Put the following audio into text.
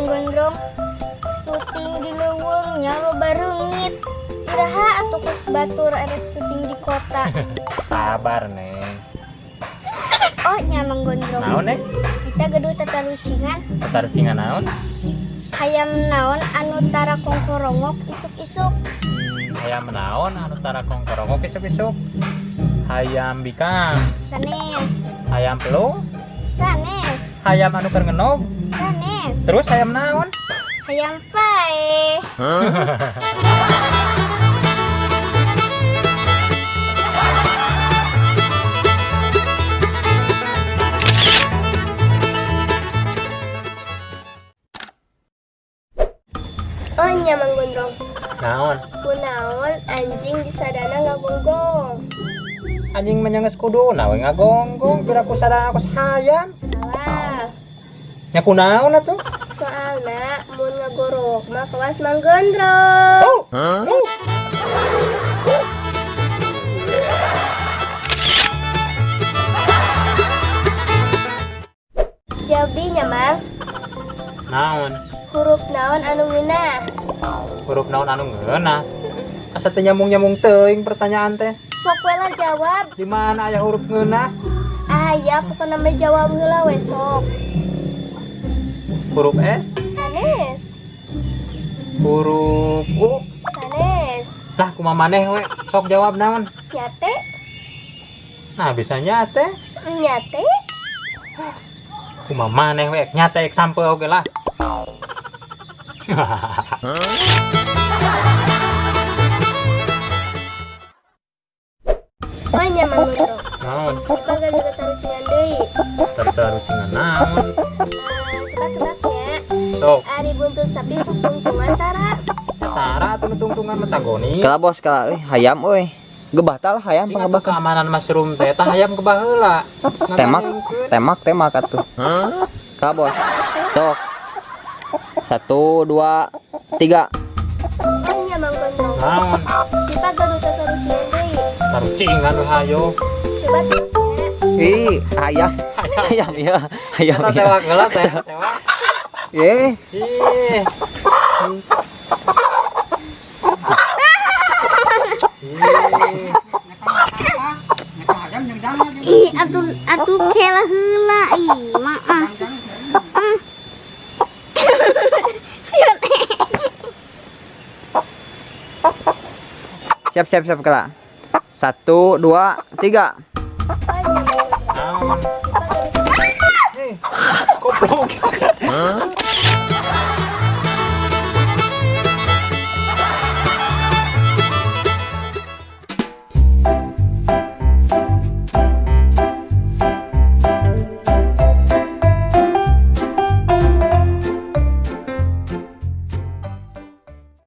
Mang Gondrong. Syuting di leuweungnya loba reungit. Iraha atuh kus batur arek syuting di kota. Sabar, Neng. Oh, nya Mang Gondrong. Naon, Neng? Kita gaduh tatarucingan. Tatarucingan naon? Hayam naon anu tara kongkorongok isuk-isuk. Hayam naon anu tara kongkorongok isuk-isuk? Hayam bikang. Sanes. Hayam pelung. Sanes. Hayam anu keur ngenog. Sanes. Terus hayam naon? Hayam pae. Oh, nya Mang Gondrong. Naon? Kunaon anjing di sadana ngagonggong. Anjing menyanges kuduna we ngagonggong pira ku sadana kos hayam. Salah. Nya kunaon atuh? Soalna mun ngagorok mah kelas Mang Gondrong. Jadi nya Mang, Naon? huruf naon anu ngeunah? Huruf naon anu ngeunah? Asa teu nyambung-nyambung teuing pertanyaan teh. Sok we lah jawab. Di mana aya huruf ngeunah? Aya pokona mah jawab heula we sok. Huruf S? Sanes. Huruf U? Sanes. Lah kumaha maneh we? Sok jawab naon? Nyate. Nah, bisa nyate. Nyate. Kumaha maneh we? Nyate example oge lah. Oh, nya Mang Gondrong. Naon? Sipa gaduh tatarucingan deui. Tatarucingan naon? Sipa tebaknya. Sok, Ari buntut sapi sok tungtungan tara. tara atuh tungtungan metagoni. Kala bos kala hayam euy. Gebah tah hayam Sing atuh pangebah keamanan mushroom teh tah hayam kebah heula. temak atuh. Kala bos. Sok. 1 2 3. Oh, nya Mang Gondrong. Naon? Sipa gaduh tatarucingan deui. Tarucingan we hayo. Coba tebaknya. Ih, hayam. Hayam ya. Hayam Eta ya. tewak heula teh, tewak. Ih, Ih. Ih. Ih, atuh kela heula ih, maaf. siap kala. 1 2 3. Naon? Goblok.